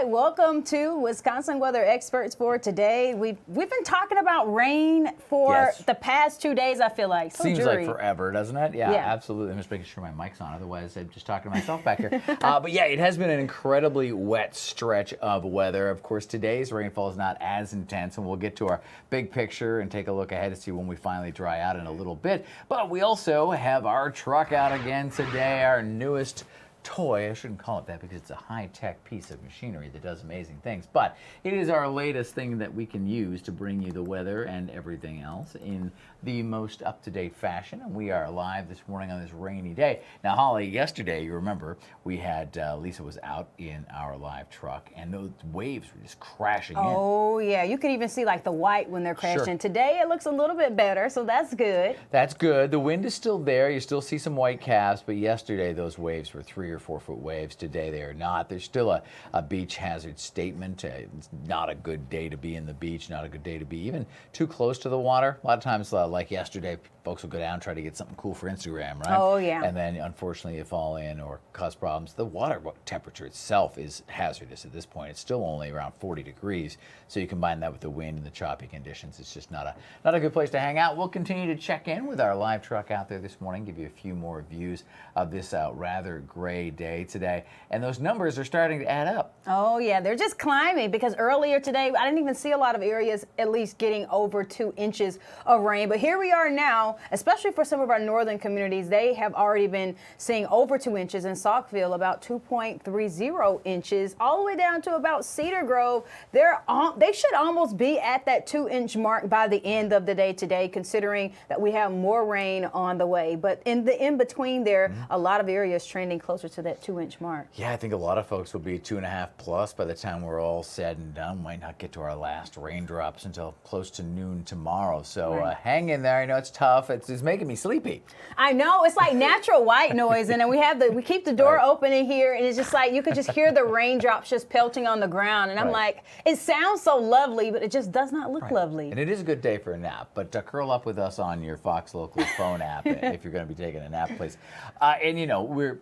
welcome to Wisconsin Weather Experts for today. We've been talking about rain for the past 2 days, I feel like. Seems like forever, doesn't it? Yeah, absolutely. I'm just making sure my mic's on, otherwise I'm just talking to myself back here. But yeah, it has been an incredibly wet stretch of weather. Of course, today's rainfall is not as intense, and we'll get to our big picture and take a look ahead to see when we finally dry out in a little bit. But we also have our truck out again today, our newest toy. I shouldn't call it that because it's a high-tech piece of machinery that does amazing things, but it is our latest thing that we can use to bring you the weather and everything else in the most up-to-date fashion. And we are live this morning on this rainy day. Now, Holly, yesterday, you remember, we had Lisa was out in our live truck, and those waves were just crashing in. Oh, yeah. You can even see like the white when they're crashing. Today, it looks a little bit better, so that's good. That's good. The wind is still there. You still see some white caps, but yesterday, those waves were 3 or 4 foot waves. Today, they are not. There's still a beach hazard statement. It's not a good day to be in the beach, not a good day to be even too close to the water. A lot of times, like yesterday, folks will go down and try to get something cool for Instagram, right? Oh, yeah. And then, unfortunately, you fall in or cause problems. The water temperature itself is hazardous at this point. It's still only around 40 degrees. So you combine that with the wind and the choppy conditions, it's just not a good place to hang out. We'll continue to check in with our live truck out there this morning, give you a few more views of this rather gray day today. And those numbers are starting to add up. Oh, yeah. They're just climbing because earlier today, I didn't even see a lot of areas at least getting over 2 inches of rain. But here we are now, especially for some of our northern communities, they have already been seeing over 2 inches in Saukville, about 2.30 inches, all the way down to about Cedar Grove. They should almost be at that 2-inch mark by the end of the day today, considering that we have more rain on the way. But in between there, a lot of areas trending closer to that 2-inch mark. Yeah, I think a lot of folks will be 2.5 plus by the time we're all said and done. Might not get to our last raindrops until close to noon tomorrow. So hang in there. I know it's tough. It's making me sleepy. I know. It's like natural white noise, and then we keep the door open in here, and it's just like you could just hear the raindrops just pelting on the ground. And I'm like, it sounds so lovely, but it just does not look lovely. And it is a good day for a nap, but curl up with us on your Fox Local phone app if you're going to be taking a nap, please. And you know, we're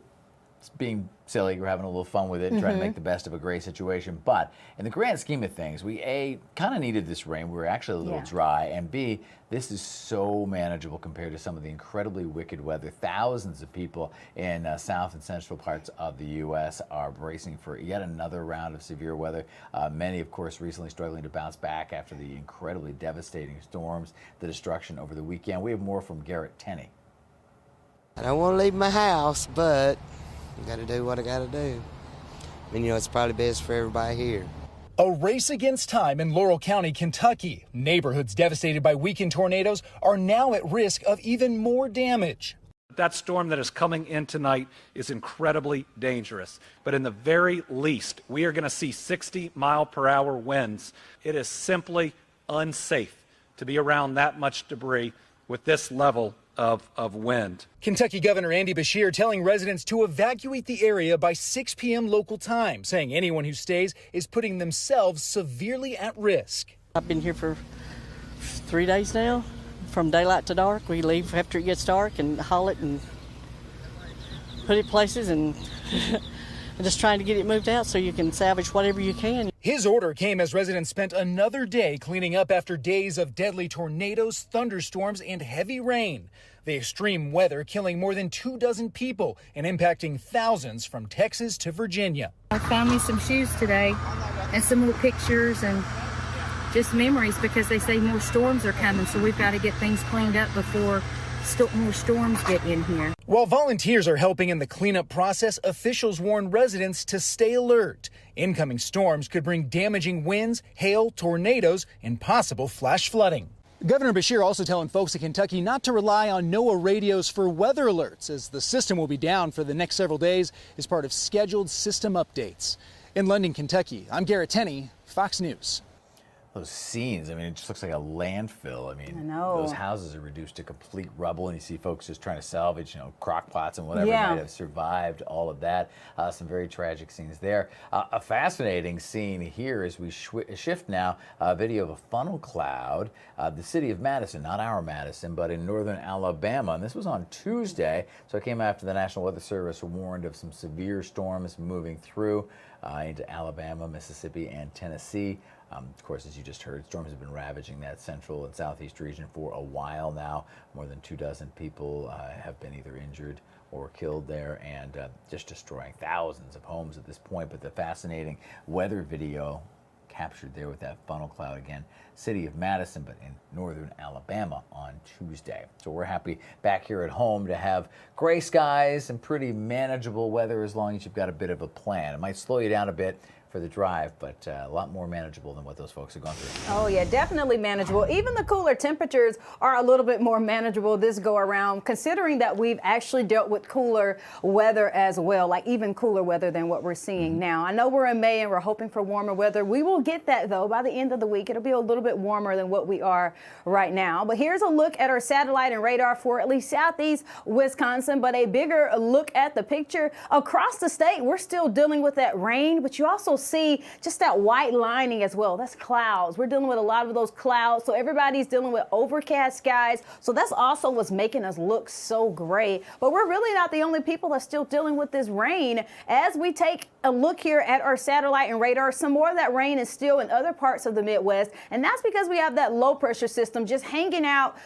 being silly, we're having a little fun with it, trying to make the best of a gray situation. But in the grand scheme of things, we A, kind of needed this rain. We were actually a little dry, and B, this is so manageable compared to some of the incredibly wicked weather. Thousands of people in south and central parts of the U.S. are bracing for yet another round of severe weather. Many, of course, recently struggling to bounce back after the incredibly devastating storms, the destruction over the weekend. We have more from Garrett Tenney. I don't want to leave my house, but I got to do what I got to do. I mean, you know, it's probably best for everybody here. A race against time in Laurel County, Kentucky. Neighborhoods devastated by weekend tornadoes are now at risk of even more damage. That storm that is coming in tonight is incredibly dangerous. But in the very least, we are going to see 60-mile-per-hour winds. It is simply unsafe to be around that much debris with this level of wind. Kentucky Governor Andy Beshear telling residents to evacuate the area by 6 p.m. local time, saying anyone who stays is putting themselves severely at risk. I've been here for 3 days now, from daylight to dark. We leave after it gets dark and haul it and put it places and just trying to get it moved out so you can salvage whatever you can. His order came as residents spent another day cleaning up after days of deadly tornadoes, thunderstorms, and heavy rain. The extreme weather killing more than 24 people and impacting thousands from Texas to Virginia. I found me some shoes today and some more pictures and just memories because they say more storms are coming, so we've got to get things cleaned up before more storms get in here. While volunteers are helping in the cleanup process, officials warn residents to stay alert. Incoming storms could bring damaging winds, hail, tornadoes, and possible flash flooding. Governor Beshear also telling folks in Kentucky not to rely on NOAA radios for weather alerts, as the system will be down for the next several days as part of scheduled system updates. In London, Kentucky, I'm Garrett Tenney, Fox News. those scenes, I mean, it just looks like a landfill. I mean, I know. Those houses are reduced to complete rubble, and you see folks just trying to salvage, crock pots and whatever Yeah. might have survived all of that. Some very tragic scenes there. A fascinating scene here as we shift now, a video of a funnel cloud, the city of Madison, not our Madison, but in northern Alabama. And this was on Tuesday, so it came after the National Weather Service warned of some severe storms moving through into Alabama, Mississippi, and Tennessee. Of course, as you just heard, storms have been ravaging that central and southeast region for a while now. More than 24 people have been either injured or killed there, and just destroying thousands of homes at this point. But the fascinating weather video captured there with that funnel cloud again, city of Madison, but in northern Alabama on Tuesday. So we're happy back here at home to have gray skies and pretty manageable weather as long as you've got a bit of a plan. It might slow you down a bit for the drive, but a lot more manageable than what those folks have gone through. Oh yeah, definitely manageable. Even the cooler temperatures are a little bit more manageable this go around, considering that we've actually dealt with cooler weather as well, like even cooler weather than what we're seeing now. I know we're in May and we're hoping for warmer weather. We will get that though. By the end of the week, it'll be a little bit warmer than what we are right now. But here's a look at our satellite and radar for at least southeast Wisconsin, but a bigger look at the picture across the state. We're still dealing with that rain, but you also see just that white lining as well. That's clouds. We're dealing with a lot of those clouds. So everybody's dealing with overcast skies. So that's also what's making us look so gray. But we're really not the only people that's still dealing with this rain. As we take a look here at our satellite and radar, some more of that rain is still in other parts of the Midwest. And that's because we have that low pressure system just hanging out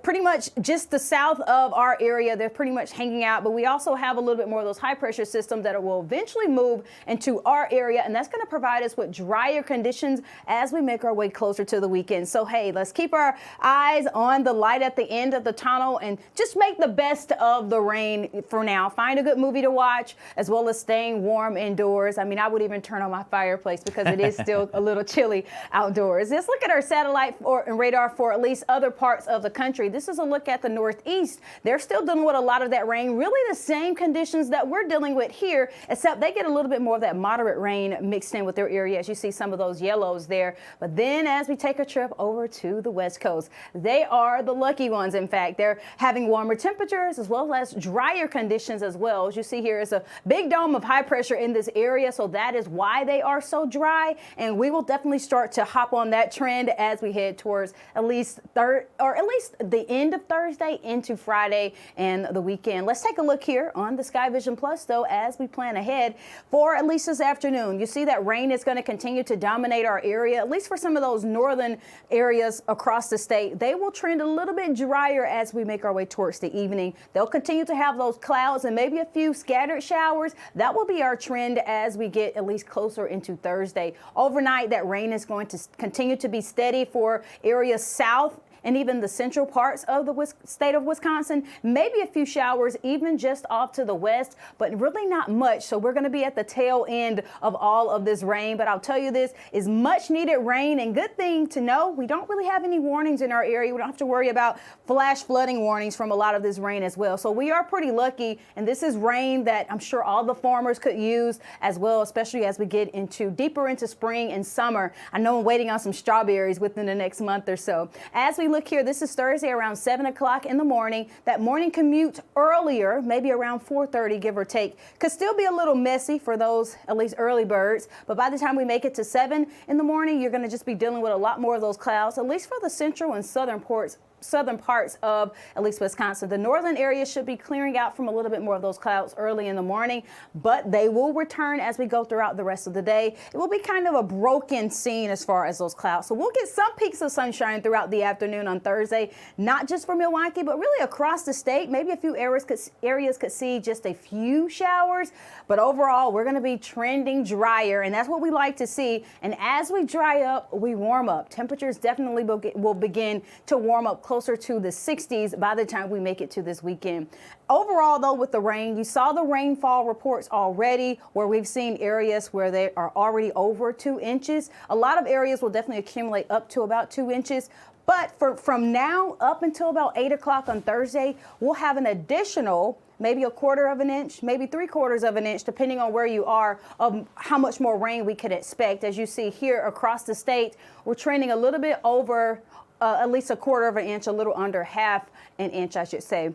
pretty much just the south of our area. They're pretty much hanging out. But we also have a little bit more of those high pressure systems that will eventually move into our area. And that's going to provide us with drier conditions as we make our way closer to the weekend. So, hey, let's keep our eyes on the light at the end of the tunnel and just make the best of the rain for now. Find a good movie to watch, as well as staying warm indoors. I mean, I would even turn on my fireplace because it is still a little chilly outdoors. Let's look at our satellite and radar for at least other parts of the country. This is a look at the Northeast. They're still dealing with a lot of that rain, really the same conditions that we're dealing with here, except they get a little bit more of that moderate rain mixed in with their area, as you see some of those yellows there. But then as we take a trip over to the West Coast, they are the lucky ones. In fact, they're having warmer temperatures as well as drier conditions as well. As you see here, it's a big dome of high pressure in this area, so that is why they are so dry. And we will definitely start to hop on that trend as we head towards at least the end of Thursday into Friday and the weekend. Let's take a look here on the Sky Vision Plus, though, as we plan ahead for at least this afternoon. You see that rain is going to continue to dominate our area, at least for some of those northern areas across the state. They will trend a little bit drier as we make our way towards the evening. They'll continue to have those clouds and maybe a few scattered showers. That will be our trend as we get at least closer into Thursday. Overnight, that rain is going to continue to be steady for areas south and even the central parts of the state of Wisconsin. Maybe a few showers even just off to the west, but really not much. So we're going to be at the tail end of all of this rain. But I'll tell you, this is much needed rain, and good thing to know, we don't really have any warnings in our area. We don't have to worry about flash flooding warnings from a lot of this rain as well. So we are pretty lucky, and this is rain that I'm sure all the farmers could use as well, especially as we get deeper into spring and summer. I know I'm waiting on some strawberries within the next month or so. As we look here, this is Thursday around 7 o'clock in the morning. That morning commute earlier, maybe around 4:30, give or take, could still be a little messy for those at least early birds. But by the time we make it to 7 in the morning, you're going to just be dealing with a lot more of those clouds, at least for the central and southern parts of at least Wisconsin. The northern area should be clearing out from a little bit more of those clouds early in the morning, but they will return as we go throughout the rest of the day. It will be kind of a broken scene as far as those clouds. So we'll get some peaks of sunshine throughout the afternoon on Thursday, not just for Milwaukee, but really across the state. Maybe a few areas could see just a few showers, but overall we're going to be trending drier, and that's what we like to see. And as we dry up, we warm up. Temperatures definitely will begin to warm up closer to the 60s by the time we make it to this weekend. Overall, though, with the rain, you saw the rainfall reports already where we've seen areas where they are already over 2 inches. A lot of areas will definitely accumulate up to about 2 inches. But from now up until about 8 o'clock on Thursday, we'll have an additional maybe 1/4 of an inch, maybe 3/4 of an inch, depending on where you are, of how much more rain we could expect. As you see here across the state, we're trending a little bit over at least 1/4 of an inch, a little under 1/2 an inch, I should say.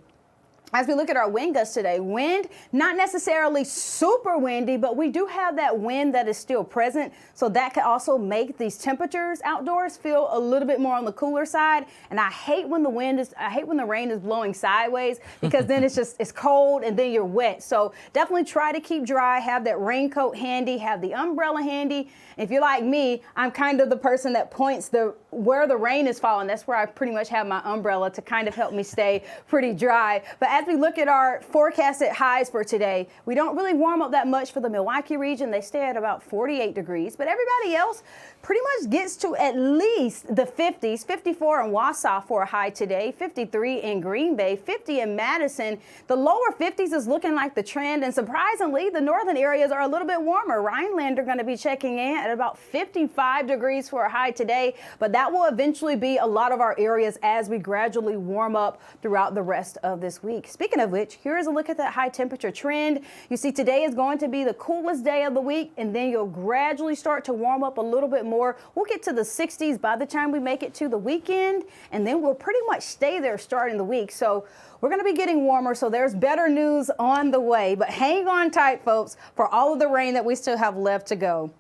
As we look at our wind gusts today, wind, not necessarily super windy, but we do have that wind that is still present. So that could also make these temperatures outdoors feel a little bit more on the cooler side. And I hate when the rain is blowing sideways, because then it's cold and then you're wet. So definitely try to keep dry, have that raincoat handy, have the umbrella handy. If you're like me, I'm kind of the person that points where the rain is falling. That's where I pretty much have my umbrella to kind of help me stay pretty dry. But as we look at our forecasted highs for today, we don't really warm up that much for the Milwaukee region. They stay at about 48 degrees, but everybody else pretty much gets to at least the 50s. 54 in Wausau for a high today, 53 in Green Bay, 50 in Madison. The lower 50s is looking like the trend, and surprisingly, the northern areas are a little bit warmer. Rhineland are going to be checking in at about 55 degrees for a high today, but that will eventually be a lot of our areas as we gradually warm up throughout the rest of this week. Speaking of which, here's a look at that high temperature trend. You see, today is going to be the coolest day of the week, and then you'll gradually start to warm up a little bit more. We'll get to the 60s by the time we make it to the weekend, and then we'll pretty much stay there starting the week. So we're going to be getting warmer, so there's better news on the way. But hang on tight, folks, for all of the rain that we still have left to go.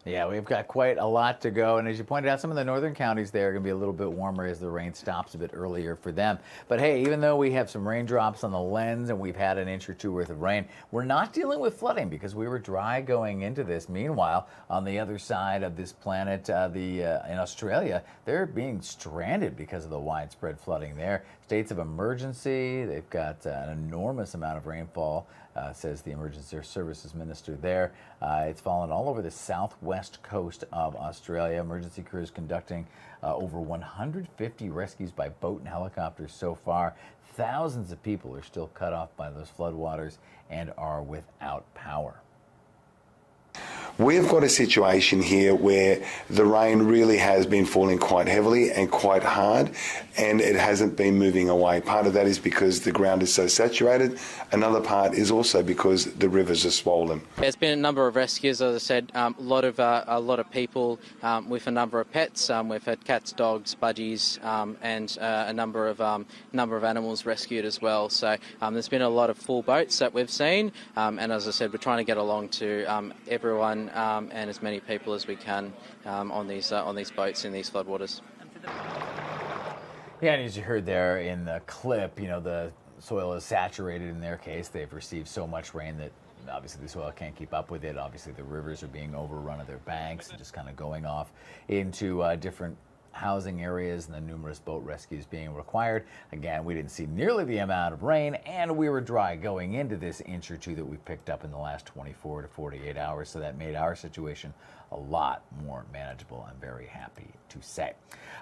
Yeah, we've got quite a lot to go. And as you pointed out, some of the northern counties there are going to be a little bit warmer as the rain stops a bit earlier for them. But hey, even though we have some raindrops on the lens and we've had an inch or two worth of rain, we're not dealing with flooding because we were dry going into this. Meanwhile, on the other side of this planet, in Australia, they're being stranded because of the widespread flooding there. States of emergency, they've got an enormous amount of rainfall, says the emergency services minister there. It's fallen all over the southwest coast of Australia. Emergency crews conducting over 150 rescues by boat and helicopters so far. Thousands of people are still cut off by those floodwaters and are without power. We've got a situation here where the rain really has been falling quite heavily and quite hard, and it hasn't been moving away. Part of that is because the ground is so saturated. Another part is also because the rivers are swollen. There's been a number of rescues, as I said, a lot of people with a number of pets. We've had cats, dogs, budgies, and a number of animals rescued as well. So there's been a lot of full boats that we've seen, and as I said, we're trying to get along to everyone and as many people as we can on these boats in these floodwaters. Yeah, and as you heard there in the clip, you know, the soil is saturated in their case. They've received so much rain that obviously the soil can't keep up with it. Obviously the rivers are being overrun of their banks and just kind of going off into different housing areas, and the numerous boat rescues being required. Again, we didn't see nearly the amount of rain, and we were dry going into this inch or two that we picked up in the last 24 to 48 hours, so that made our situation a lot more manageable. I'm very happy to say.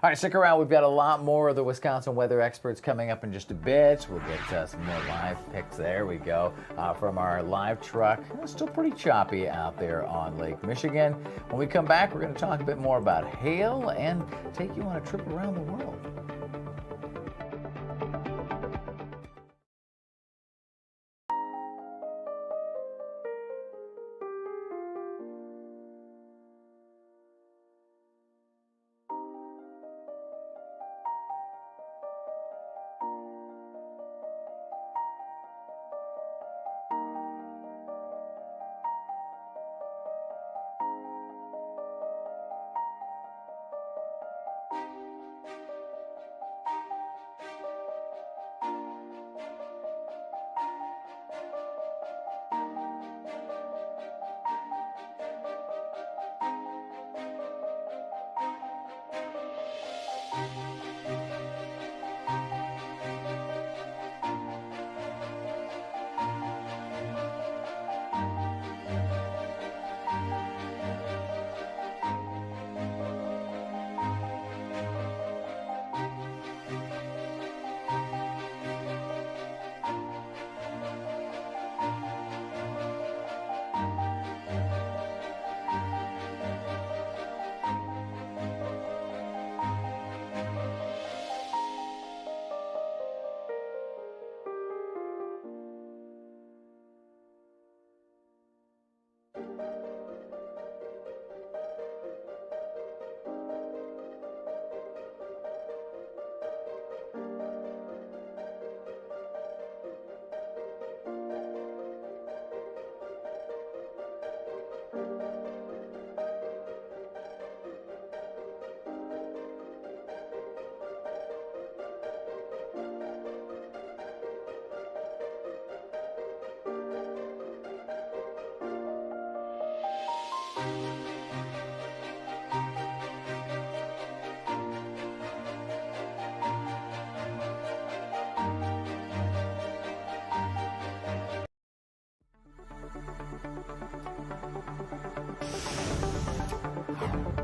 All right, stick around. We've got a lot more of the Wisconsin weather experts coming up in just a bit. We'll get some more live pics. There we go from our live truck. It's still pretty choppy out there on Lake Michigan. When we come back, we're going to talk a bit more about hail and take you on a trip around the world.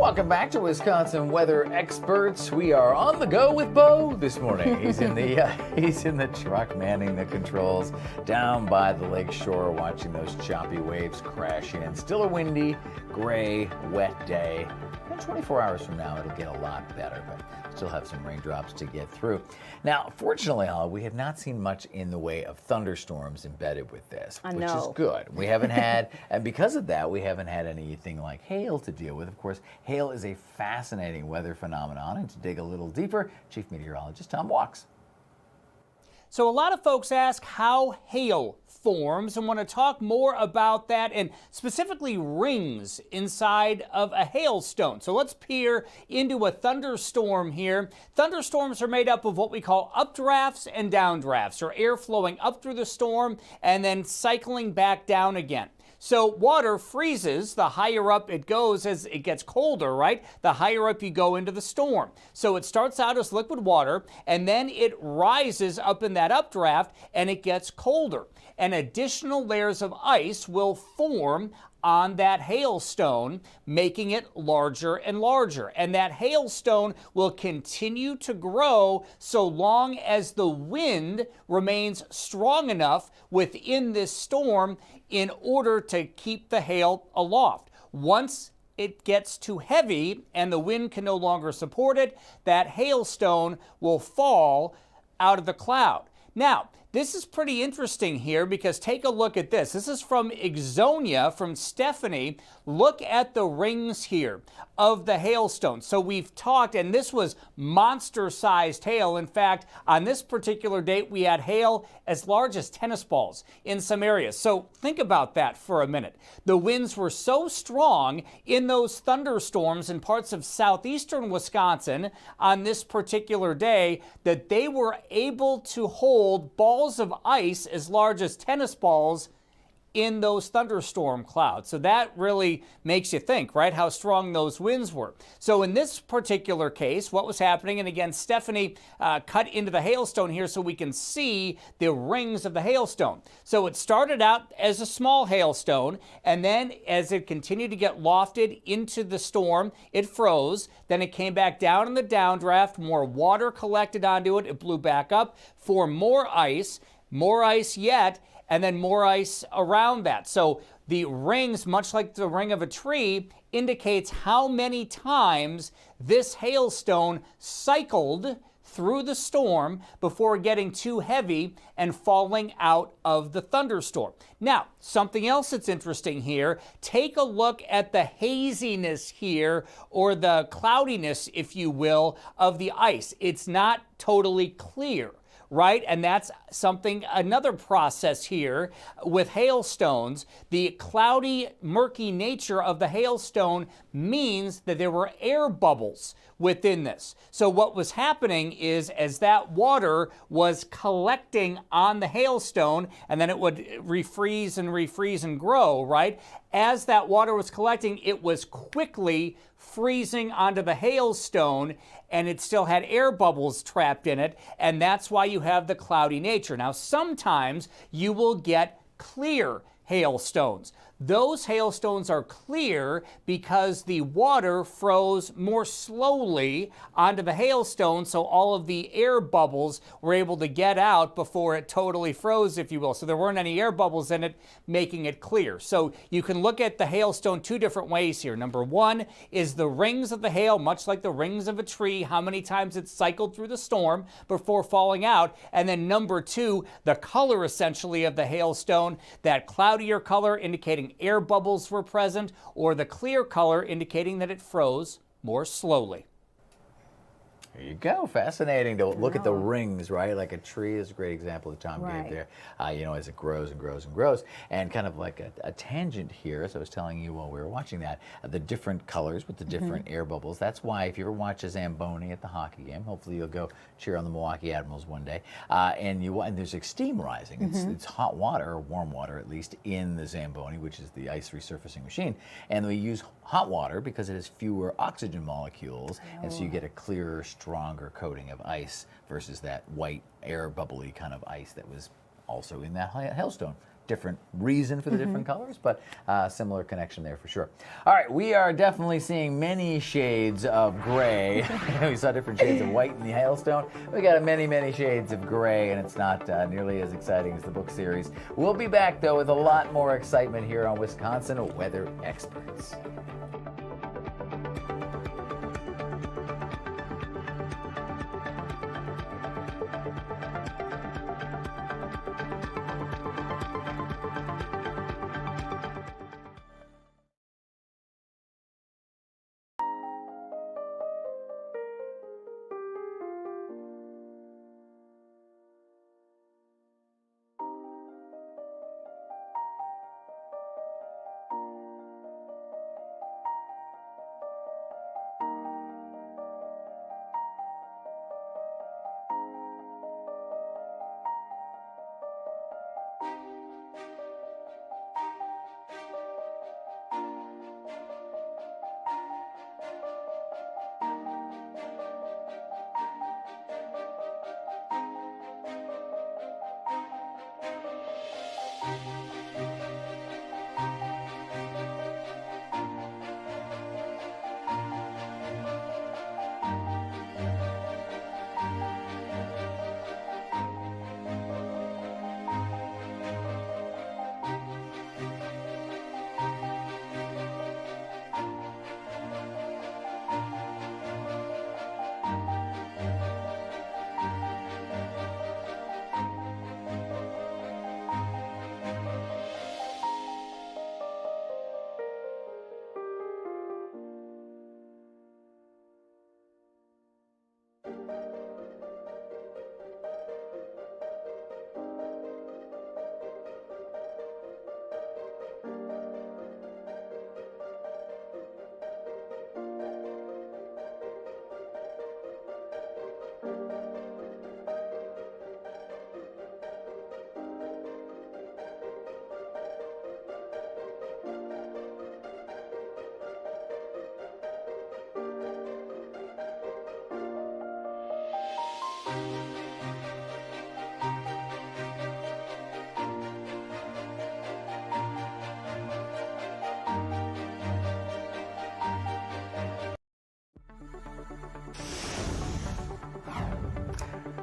Welcome back to Wisconsin Weather Experts. We are on the go with Bo this morning. He's in the truck manning the controls down by the lake shore, watching those choppy waves crash in. Still a windy, gray, wet day. And 24 hours from now, it'll get a lot better, but still have some raindrops to get through. Now, fortunately, we have not seen much in the way of thunderstorms embedded with this, which is good. We haven't had, and because of that, we haven't had anything like hail to deal with. Of course, hail is a fascinating weather phenomenon, and to dig a little deeper, Chief Meteorologist Tom Walks. So a lot of folks ask how hail forms and want to talk more about that and specifically rings inside of a hailstone. So let's peer into a thunderstorm here. Thunderstorms are made up of what we call updrafts and downdrafts, or air flowing up through the storm and then cycling back down again. So water freezes the higher up it goes as it gets colder, right? The higher up you go into the storm. So it starts out as liquid water, and then it rises up in that updraft and it gets colder. And additional layers of ice will form on that hailstone, making it larger and larger. And that hailstone will continue to grow so long as the wind remains strong enough within this storm in order to keep the hail aloft. Once it gets too heavy and the wind can no longer support it, that hailstone will fall out of the cloud. Now, this is pretty interesting here because take a look at this. This is from Ixonia, from Stephanie. Look at the rings here of the hailstone. So we've talked, and this was monster-sized hail. In fact, on this particular date, we had hail as large as tennis balls in some areas. So think about that for a minute. The winds were so strong in those thunderstorms in parts of southeastern Wisconsin on this particular day that they were able to hold balls of ice as large as tennis balls in those thunderstorm clouds. So that really makes you think, right, how strong those winds were. So in this particular case, what was happening, and again, Stephanie cut into the hailstone here so we can see the rings of the hailstone. So it started out as a small hailstone, and then as it continued to get lofted into the storm, it froze. Then it came back down in the downdraft, more water collected onto it, it blew back up, formed more ice yet, and then more ice around that. So the rings, much like the ring of a tree, indicates how many times this hailstone cycled through the storm before getting too heavy and falling out of the thunderstorm. Now, something else that's interesting here, take a look at the haziness here, or the cloudiness, if you will, of the ice. It's not totally clear, right? And that's another process here with hailstones. The cloudy, murky nature of the hailstone means that there were air bubbles within this. So what was happening is, as that water was collecting on the hailstone, and then it would refreeze and grow, right? As that water was collecting, it was quickly freezing onto the hailstone, and it still had air bubbles trapped in it, and that's why you have the cloudy nature. Now, sometimes you will get clear hailstones. Those hailstones are clear because the water froze more slowly onto the hailstone, so all of the air bubbles were able to get out before it totally froze, if you will. So there weren't any air bubbles in it, making it clear. So you can look at the hailstone two different ways here. Number one is the rings of the hail, much like the rings of a tree, how many times it cycled through the storm before falling out. And then number two, the color essentially of the hailstone, that cloudier color indicating air bubbles were present, or the clear color indicating that it froze more slowly. There you go. Fascinating to look at the rings, right? Like a tree is a great example that Tom gave there. As it grows and grows and grows. And kind of like a tangent here, as I was telling you while we were watching that, the different colors with the different air bubbles. That's why if you ever watch a Zamboni at the hockey game, hopefully you'll go cheer on the Milwaukee Admirals one day, and there's like steam rising. It's hot water, or warm water at least, in the Zamboni, which is the ice resurfacing machine. And we use hot water because it has fewer oxygen molecules, and so you get a clearer, stronger coating of ice versus that white air bubbly kind of ice that was also in that hailstone. different reason for the different colors, but similar connection there for sure. All right, we are definitely seeing many shades of gray. We saw different shades of white in the hailstone. We got many, many shades of gray, and it's not nearly as exciting as the book series. We'll be back, though, with a lot more excitement here on Wisconsin Weather Experts.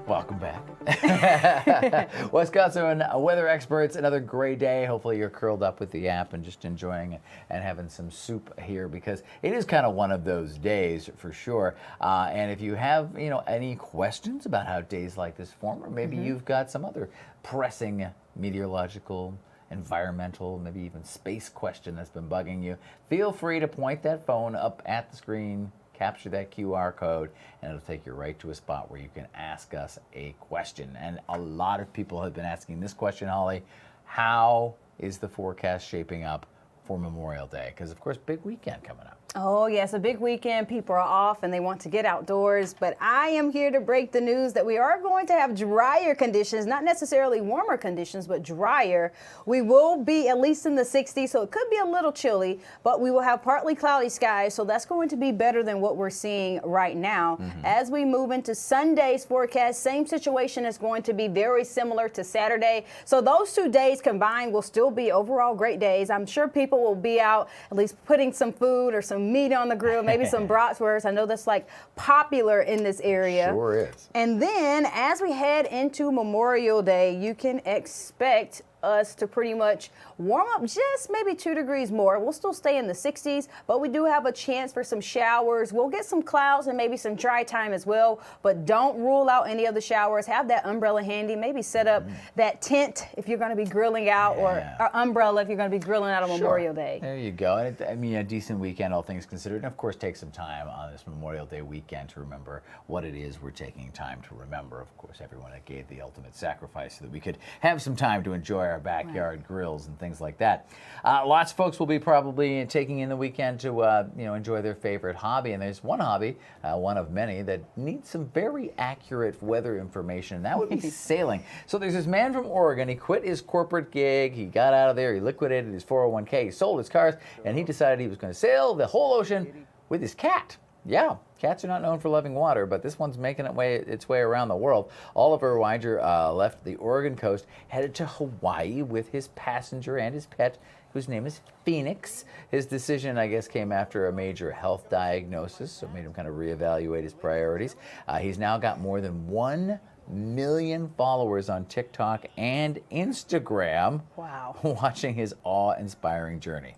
Welcome back. Wisconsin Weather Experts, another gray day. Hopefully you're curled up with the app and just enjoying it and having some soup here, because it is kind of one of those days for sure. And if you have, any questions about how days like this form, or maybe you've got some other pressing meteorological, environmental, maybe even space question that's been bugging you, feel free to point that phone up at the screen, capture that QR code, and it'll take you right to a spot where you can ask us a question. And a lot of people have been asking this question, Holly: how is the forecast shaping up for Memorial Day? Because, of course, big weekend coming up. Oh, yes, a big weekend. People are off and they want to get outdoors. But I am here to break the news that we are going to have drier conditions, not necessarily warmer conditions, but drier. We will be at least in the 60s, so it could be a little chilly, but we will have partly cloudy skies, so that's going to be better than what we're seeing right now. As we move into Sunday's forecast, same situation is going to be very similar to Saturday. So those 2 days combined will still be overall great days. I'm sure people will be out at least putting some food or some meat on the grill, maybe some bratwurst. I know that's like popular in this area. Sure is. And then as we head into Memorial Day, you can expect us to pretty much warm up just maybe 2 degrees more. We'll still stay in the 60s, but we do have a chance for some showers. We'll get some clouds and maybe some dry time as well, but don't rule out any of the showers. Have that umbrella handy. Maybe set up that tent if you're going to be grilling out, or umbrella if you're going to be grilling out on Memorial Day. There you go. And a decent weekend, all things considered. And of course, take some time on this Memorial Day weekend to remember what it is we're taking time to remember. Of course, everyone that gave the ultimate sacrifice so that we could have some time to enjoy our backyard grills and things like that. Lots of folks will be probably taking in the weekend to enjoy their favorite hobby, and there's one hobby, one of many, that needs some very accurate weather information, and that would be sailing. So there's this man from Oregon. He quit his corporate gig, he got out of there, he liquidated his 401k, he sold his cars, and he decided he was going to sail the whole ocean with his cat. Yeah, cats are not known for loving water, but this one's making its way around the world. Oliver Weiger left the Oregon coast, headed to Hawaii with his passenger and his pet, whose name is Phoenix. His decision, I guess, came after a major health diagnosis, so it made him kind of reevaluate his priorities. He's now got more than 1 million followers on TikTok and Instagram. Wow. Watching his awe-inspiring journey.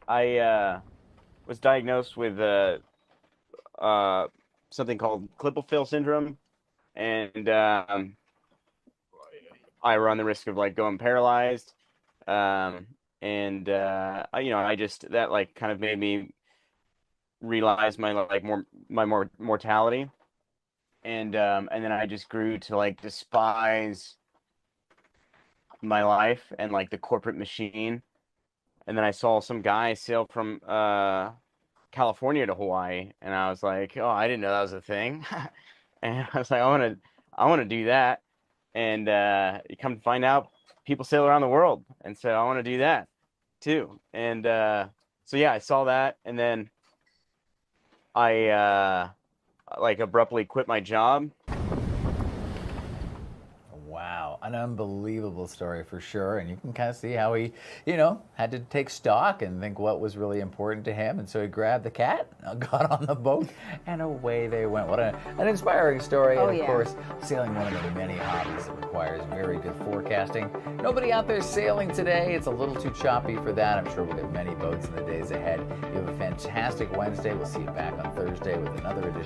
I was diagnosed with something called Klippel-Feil syndrome, and I run the risk of like going paralyzed. I just that like kind of made me realize my mortality, and then I just grew to like despise my life and like the corporate machine. And then I saw some guy sail from California to Hawaii, and I was like, oh, I didn't know that was a thing. And I was like, I want to do that. And you come to find out, people sail around the world, and so I want to do that too. And so yeah, I saw that, and then I abruptly quit my job. Wow, an unbelievable story for sure. And you can kind of see how he, had to take stock and think what was really important to him. And so he grabbed the cat, got on the boat, and away they went. What an inspiring story. Oh, and of yeah. course, sailing, one of the many hobbies that requires very good forecasting. Nobody out there sailing today. It's a little too choppy for that. I'm sure we'll get many boats in the days ahead. You have a fantastic Wednesday. We'll see you back on Thursday with another edition